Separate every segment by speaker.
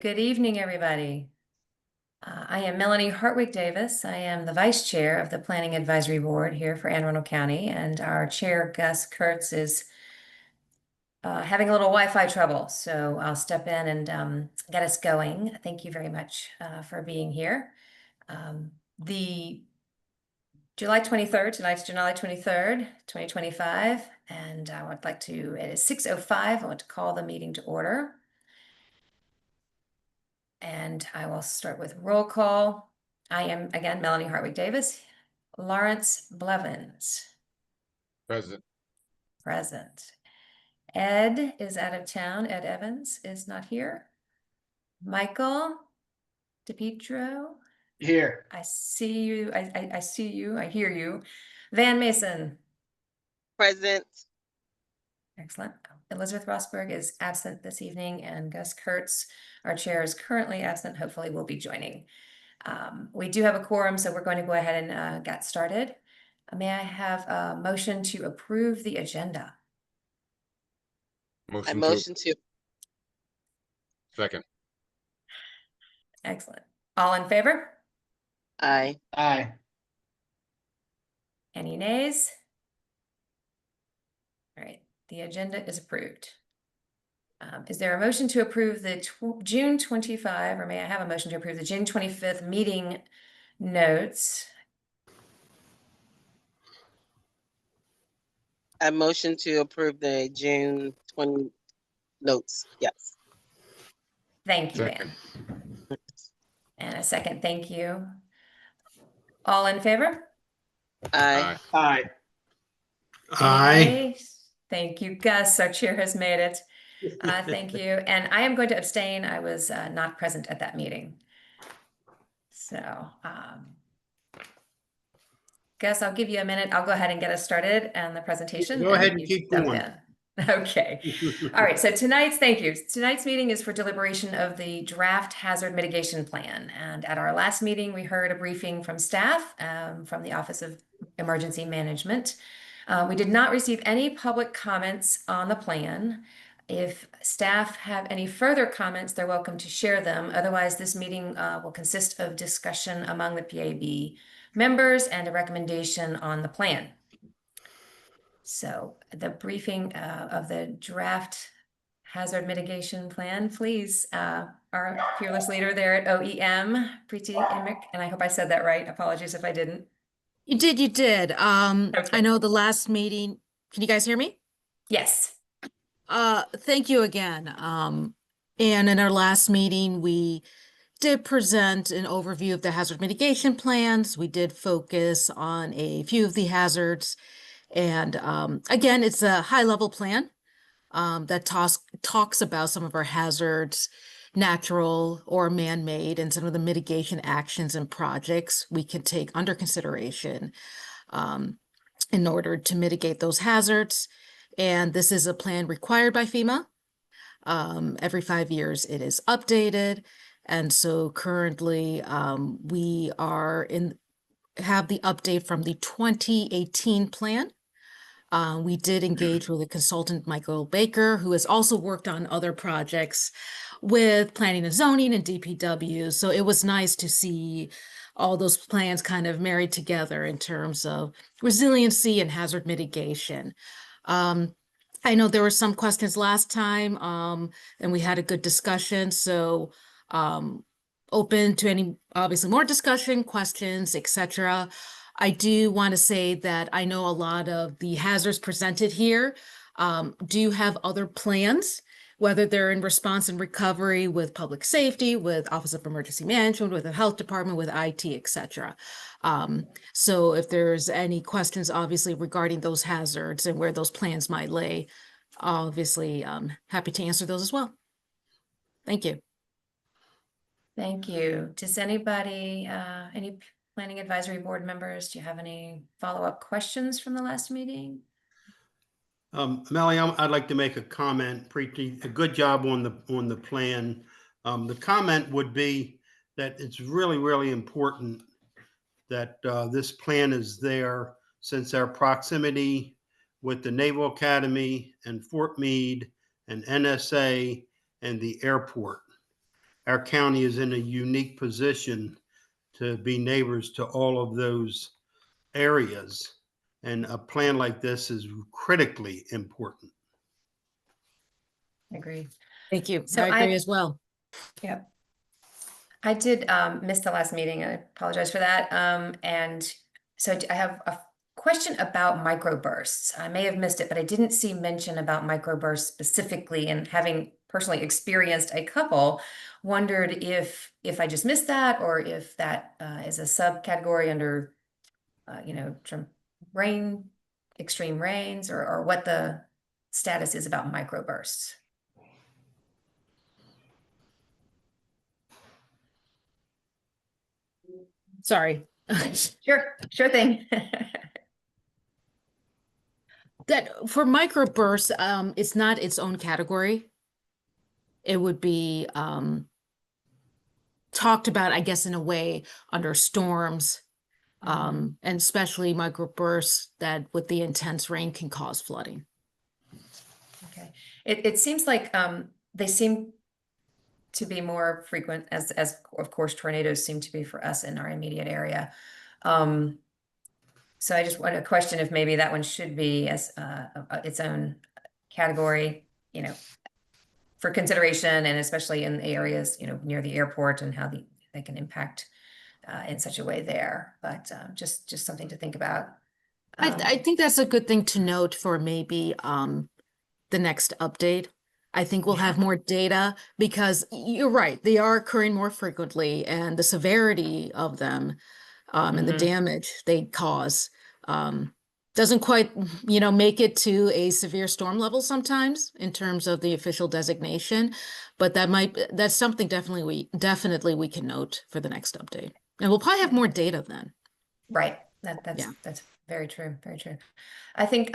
Speaker 1: Good evening, everybody. I am Melanie Hartwig Davis. I am the Vice Chair of the Planning Advisory Board here for Anne Arundel County, and our Chair, Gus Kurtz, is having a little Wi-Fi trouble, so I'll step in and get us going. Thank you very much for being here. The July 23rd, tonight's July 23rd, 2025, and I would like to, it is 6:05, I want to call the meeting to order. And I will start with roll call. I am, again, Melanie Hartwig Davis. Lawrence Blevins.
Speaker 2: Present.
Speaker 1: Present. Ed is out of town. Ed Evans is not here. Michael DePietro.
Speaker 3: Here.
Speaker 1: I see you. I see you. I hear you. Van Mason.
Speaker 4: Present.
Speaker 1: Excellent. Elizabeth Rosberg is absent this evening, and Gus Kurtz, our chair, is currently absent. Hopefully will be joining. We do have a quorum, so we're going to go ahead and get started. May I have a motion to approve the agenda?
Speaker 4: I motion to.
Speaker 2: Second.
Speaker 1: Excellent. All in favor?
Speaker 4: Aye.
Speaker 3: Aye.
Speaker 1: Any nays? All right, the agenda is approved. Is there a motion to approve the June 25, or may I have a motion to approve the June 25th meeting notes?
Speaker 4: I motion to approve the June 20 notes. Yes.
Speaker 1: Thank you,
Speaker 2: Second.
Speaker 1: Van. And a second, thank you. All in favor?
Speaker 4: Aye.
Speaker 3: Aye.
Speaker 1: Any nays? Thank you, Gus. Our chair has made it. Thank you. And I am going to abstain. I was not present at that meeting. So, Gus, I'll give you a minute. I'll go ahead and get us started on the presentation.
Speaker 3: Go ahead and keep going.
Speaker 1: Okay. All right. So thank you. Tonight's meeting is for deliberation of the draft hazard mitigation plan. And at our last meeting, we heard a briefing from staff from the Office of Emergency Management. We did not receive any public comments on the plan. If staff have any further comments, they're welcome to share them. Otherwise, this meeting will consist of discussion among the PAB members and a recommendation on the plan. So the briefing of the draft hazard mitigation plan, please, our fearless leader there at OEM, Preeti Imik, and I hope I said that right. Apologies if I didn't.
Speaker 5: You did.
Speaker 1: Okay.
Speaker 5: I know the last meeting, can you guys hear me?
Speaker 1: Yes.
Speaker 5: Thank you again. And in our last meeting, we did present an overview of the hazard mitigation plans. We did focus on a few of the hazards. And again, it's a high-level plan that talks about some of our hazards, natural or man-made, and some of the mitigation actions and projects we can take under consideration in order to mitigate those hazards. And this is a plan required by FEMA. Every 5 years it is updated. And so currently we have the update from the 2018 plan. We did engage with a consultant, Michael Baker, who has also worked on other projects with planning and zoning and DPW. So it was nice to see all those plans kind of married together in terms of resiliency and hazard mitigation. I know there were some questions last time, and we had a good discussion. So open to any, obviously, more discussion, questions, etc. I do want to say that I know a lot of the hazards presented here do have other plans, whether they're in response and recovery with public safety, with Office of Emergency Management, with the health department, with IT, etc. So if there's any questions, obviously, regarding those hazards and where those plans might lay, obviously, happy to answer those as well. Thank you.
Speaker 1: Thank you. Does anybody, any Planning Advisory Board members, do you have any follow-up questions from the last meeting?
Speaker 3: Melly, I'd like to make a comment. Preeti, a good job on the plan. The comment would be that it's really, really important that this plan is there, since our proximity with the Naval Academy and Fort Meade and NSA and the airport. our county is in a unique position to be neighbors to all of those areas. And a plan like this is critically important.
Speaker 1: Agreed.
Speaker 5: Thank you.
Speaker 1: So
Speaker 5: I agree as well.
Speaker 1: yeah. I did miss the last meeting. I apologize for that. And so I have a question about microbursts. I may have missed it, but I didn't see mention about microbursts specifically. And having personally experienced a couple, wondered if I just missed that, or if that is a subcategory under, rain, extreme rains, or what the status is about microbursts.
Speaker 5: Sorry.
Speaker 1: Sure thing.
Speaker 5: That for microbursts, it's not its own category. It would be talked about, I guess, in a way under storms, and especially microbursts that with the intense rain can cause flooding.
Speaker 1: Okay. It seems like they seem to be more frequent as of course tornadoes seem to be for us in our immediate area. So I just want to question if maybe that one should be as its own category, for consideration, and especially in the areas, near the airport, and how they can impact in such a way there. But just something to think about.
Speaker 5: I think that's a good thing to note for maybe the next update. I think we'll have more data, because you're right, they are occurring more frequently, and the severity of them and the damage they cause doesn't quite, make it to a severe storm level sometimes in terms of the official designation, but that's something definitely we can note for the next update. And we'll probably have more data then.
Speaker 1: Right. That's very true. Very true. I think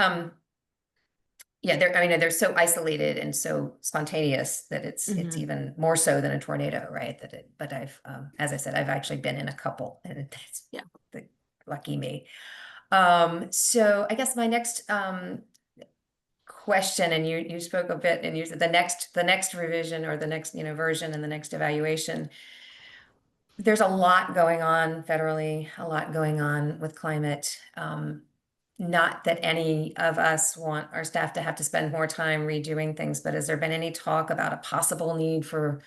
Speaker 1: yeah, they're so isolated and so spontaneous that it's even more so than a tornado, right? But I've as I said, I've actually been in a couple, and it's lucky me. So I guess my next question, and you spoke a bit, and you said the next revision, or the next version, and the next evaluation. There's a lot going on federally, a lot going on with climate. Not that any of us want our staff to have to spend more time redoing things, but has there been any talk about a possible need for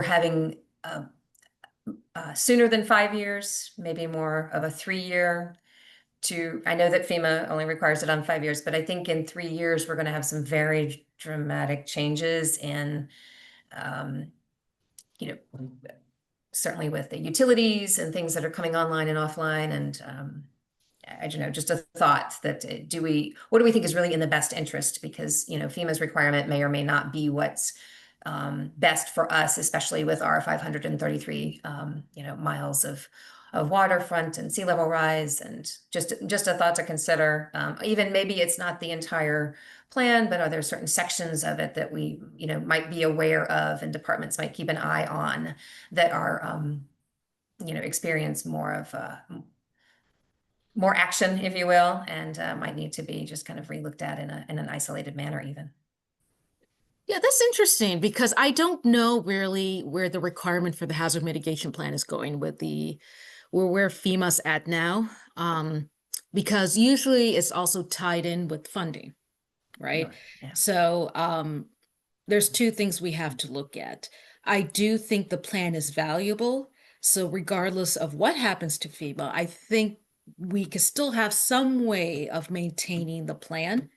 Speaker 1: having sooner than 5 years, maybe more of a 3-year? I know that FEMA only requires it on 5 years, but I think in 3 years we're going to have some very dramatic changes in, certainly with the utilities and things that are coming online and offline. And I don't know, just a thought that what do we think is really in the best interest? Because, FEMA's requirement may or may not be what's best for us, especially with our 533, miles of waterfront and sea level rise, and just a thought to consider. Even maybe it's not the entire plan, but are there certain sections of it that we, might be aware of, and departments might keep an eye on, that are, experience more of more action, if you will, and might need to be just kind of relooked at in an isolated manner even.
Speaker 5: Yeah, that's interesting, because I don't know really where the requirement for the hazard mitigation plan is going with where FEMA's at now, because usually it's also tied in with funding, right?
Speaker 1: Yeah.
Speaker 5: So there's two things we have to look at. I do think the plan is valuable. So regardless of what happens to FEMA, I think we can still have some way of maintaining the plan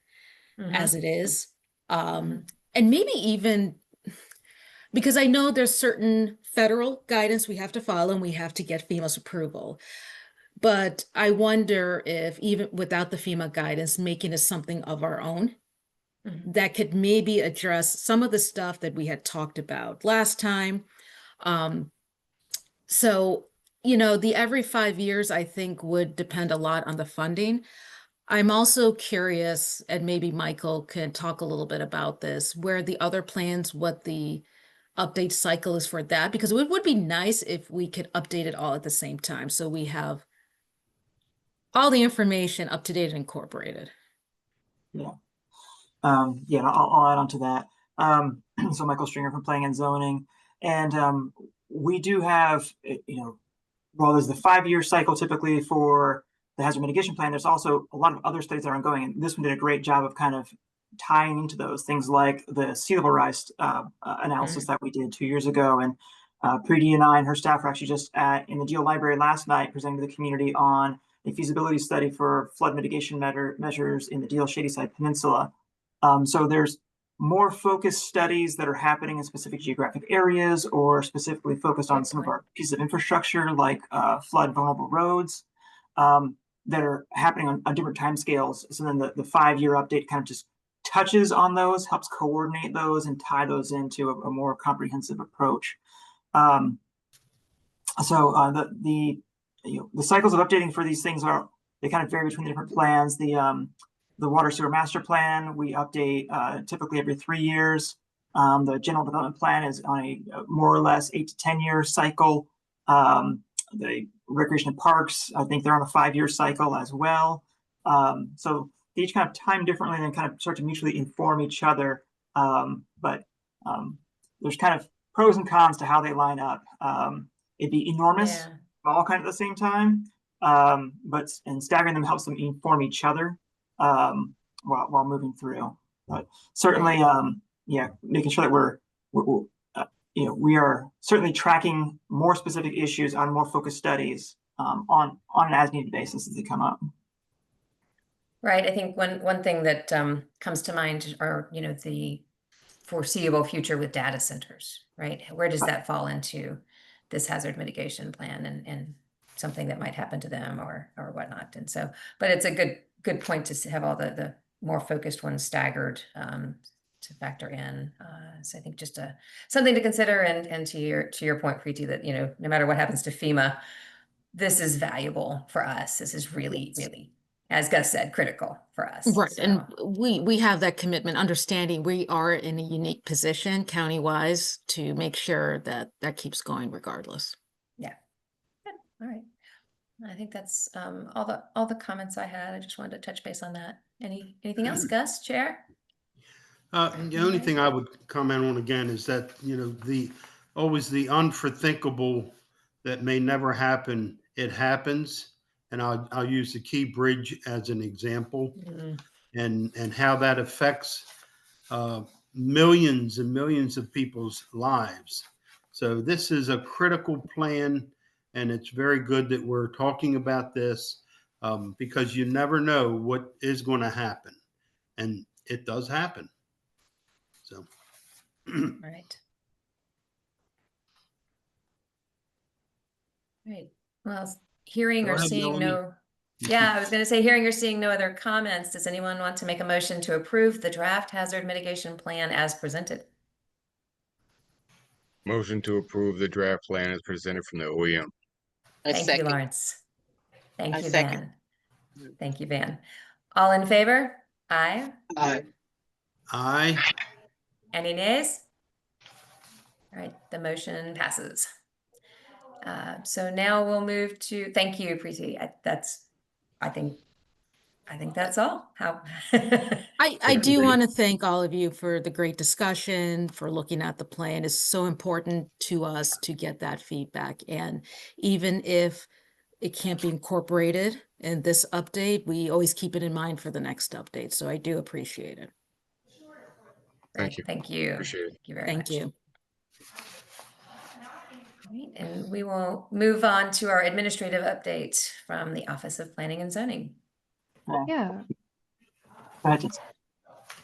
Speaker 5: as it is. And maybe even, because I know there's certain federal guidance we have to follow, and we have to get FEMA's approval. But I wonder if even without the FEMA guidance, making it something of our own that could maybe address some of the stuff that we had talked about last time. So, the every 5 years, I think, would depend a lot on the funding. I'm also curious, and maybe Michael can talk a little bit about this, where the other plans, what the update cycle is for that, because it would be nice if we could update it all at the same time, so we have all the information up to date and incorporated.
Speaker 2: Yeah. And I'll add on to that. So Michael Stringer from Planning and Zoning. And we do have, well, there's the 5-year cycle typically for the hazard mitigation plan. There's also a lot of other studies that are ongoing, and this one did a great job of kind of tying into those things, like the sea level rise analysis that we did 2 years ago. And Preeti and I and her staff were actually just in the Geo Library last night presenting to the community on a feasibility study for flood mitigation measures in the Deal Shadyside Peninsula. So there's more focused studies that are happening in specific geographic areas, or specifically focused on some of our pieces of infrastructure like flood vulnerable roads that are happening on different timescales. So then the 5-year update kind of just touches on those, helps coordinate those and tie those into a more comprehensive approach. The cycles of updating for these things they kind of vary between the different plans. The water sewer master plan, we update typically every 3 years. The general development plan is on a more or less 8 to 10 year cycle. The recreation and parks, I think they're on a 5-year cycle as well. So they each kind of time differently and then kind of start to mutually inform each other. But there's kind of pros and cons to how they line up. It'd be enormous, all kind of at the same time. But staggering them helps them inform each other while moving through. But certainly, making sure that we are certainly tracking more specific issues on more focused studies on an as needed basis as they come up.
Speaker 1: Right. I think one thing that comes to mind are, the foreseeable future with data centers, right? Where does that fall into this hazard mitigation plan and something that might happen to them or whatnot? And so, but it's a good point to have all the more focused ones staggered to factor in. So I think just something to consider. And to your point, Preeti, that no matter what happens to FEMA, this is valuable for us. This is really, really, as Gus said, critical for us.
Speaker 5: Right.
Speaker 1: So.
Speaker 5: And we have that commitment, understanding we are in a unique position county-wise to make sure that keeps going regardless.
Speaker 1: Yeah. Good. All right. I think that's all the comments I had. I just wanted to touch base on that. Anything else, Gus, Chair?
Speaker 3: The only thing I would comment on again is that, always the unforethinkable that may never happen, it happens. And I'll use the Key Bridge as an example, and how that affects millions and millions of people's lives. So this is a critical plan, and it's very good that we're talking about this because you never know what is going to happen, and it does happen. So,
Speaker 1: Right. Right. Well, hearing
Speaker 3: Go
Speaker 1: or
Speaker 3: ahead,
Speaker 1: seeing
Speaker 3: Melanie.
Speaker 1: I was going to say, hearing or seeing no other comments, does anyone want to make a motion to approve the draft hazard mitigation plan as presented?
Speaker 6: Motion to approve the draft plan as presented from the OEM.
Speaker 1: Thank you, Lawrence. Thank
Speaker 4: I
Speaker 1: you,
Speaker 4: second.
Speaker 1: Van. Thank you, Van. All in favor? Aye.
Speaker 4: Aye.
Speaker 3: Aye.
Speaker 1: Any nays? All right, the motion passes. So now we'll move to, thank you, Preeti. I think that's all.
Speaker 5: I do want to thank all of you for the great discussion, for looking at the plan. It's so important to us to get that feedback. And even if it can't be incorporated in this update, we always keep it in mind for the next update. So I do appreciate it.
Speaker 6: Thank you.
Speaker 1: Thank you.
Speaker 6: Appreciate it.
Speaker 1: Thank you very much.
Speaker 5: Thank you.
Speaker 1: Right, and we will move on to our administrative update from the Office of Planning and Zoning.
Speaker 7: Yeah.
Speaker 2: Go ahead, Jessica.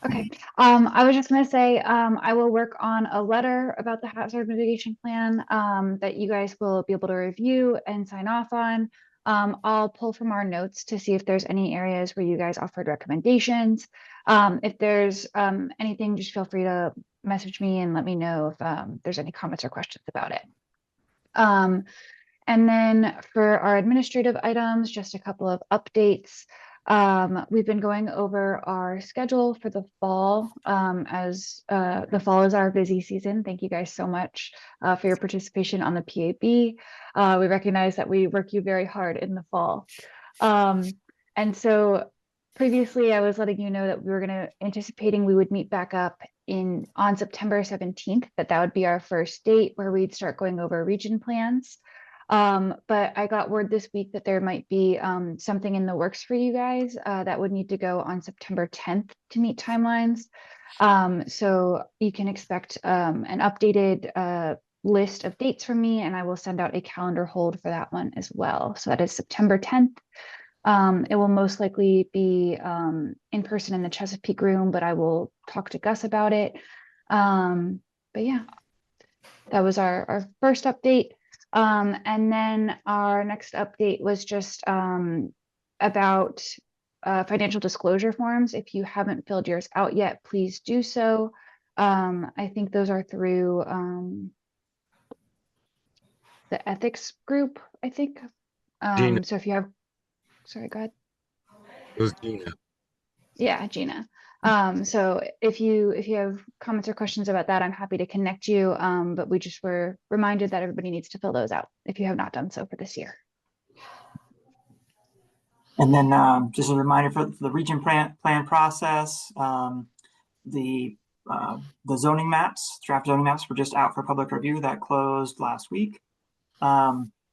Speaker 7: Okay. I was just going to say, I will work on a letter about the hazard mitigation plan that you guys will be able to review and sign off on. I'll pull from our notes to see if there's any areas where you guys offered recommendations. If there's anything, just feel free to message me and let me know if there's any comments or questions about it. And then for our administrative items, just a couple of updates. We've been going over our schedule for the fall, as the fall is our busy season. Thank you guys so much for your participation on the PAB. We recognize that we work you very hard in the fall. And so previously I was letting you know that we were anticipating we would meet back up on September 17th, that would be our first date where we'd start going over region plans. But I got word this week that there might be something in the works for you guys that would need to go on September 10th to meet timelines. So you can expect an updated list of dates from me, and I will send out a calendar hold for that one as well. So that is September 10th. It will most likely be in person in the Chesapeake room, but I will talk to Gus about it. But yeah, that was our first update. And then our next update was just about financial disclosure forms. If you haven't filled yours out yet, please do so. I think those are through the ethics group, I think.
Speaker 6: Gina.
Speaker 7: So if you have, sorry, go ahead.
Speaker 6: It was Gina.
Speaker 7: Yeah, Gina. So if you have comments or questions about that, I'm happy to connect you. But we just were reminded that everybody needs to fill those out if you have not done so for this year.
Speaker 2: And then just a reminder for the region plan process, the zoning maps, draft zoning maps were just out for public review. That closed last week.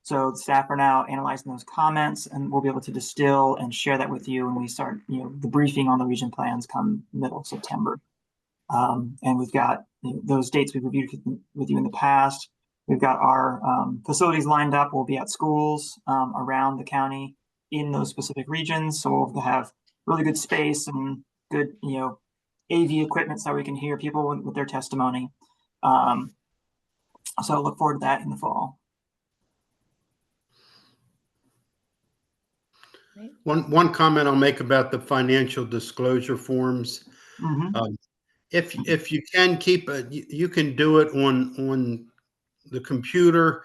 Speaker 2: So the staff are now analyzing those comments, and we'll be able to distill and share that with you when we start, the briefing on the region plans come middle of September. And we've got those dates we've reviewed with you in the past. We've got our facilities lined up. We'll be at schools around the county in those specific regions. So we'll have really good space and good, AV equipment so we can hear people with their testimony. So I look forward to that in the fall.
Speaker 3: One comment I'll make about the financial disclosure forms.
Speaker 2: Mm-hmm.
Speaker 3: If you can keep it, you can do it on the computer,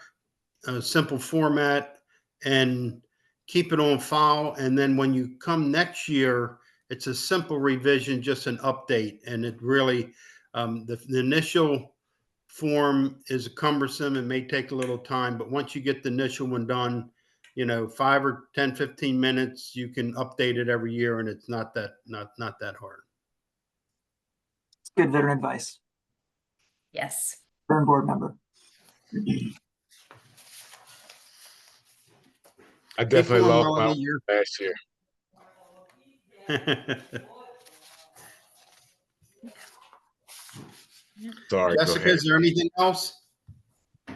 Speaker 3: a simple format, and keep it on file. And then when you come next year, it's a simple revision, just an update. And it really, the initial form is cumbersome and may take a little time, but once you get the initial one done, 5 or 10, 15 minutes, you can update it every year, and it's not that hard.
Speaker 2: It's good veteran advice.
Speaker 1: Yes.
Speaker 2: Veteran board member.
Speaker 6: I definitely
Speaker 3: April and
Speaker 6: lost my
Speaker 3: Melanie, you're-
Speaker 6: last year. Sorry, go
Speaker 3: Jessica,
Speaker 6: ahead.
Speaker 3: is there anything else?
Speaker 2: I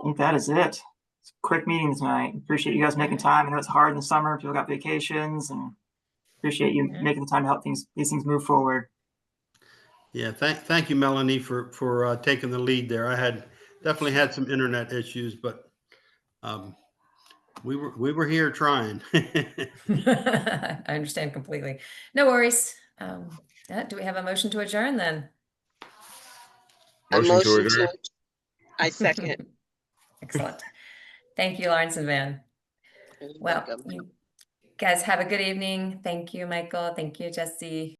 Speaker 2: think that is it. It's a quick meeting tonight. Appreciate you guys making time. I know it's hard in the summer. People got vacations, and appreciate you making the time to help these things move forward.
Speaker 3: Yeah, thank you, Melanie, for taking the lead there. I definitely had some internet issues, but we were here trying.
Speaker 1: I understand completely. No worries. Do we have a motion to adjourn then?
Speaker 4: A
Speaker 6: Motion to
Speaker 4: motion
Speaker 6: adjourn.
Speaker 4: I second.
Speaker 1: Excellent. Thank you, Lawrence and Van.
Speaker 4: You're
Speaker 1: Well,
Speaker 4: welcome.
Speaker 1: you guys have a good evening. Thank you, Michael. Thank you, Jesse.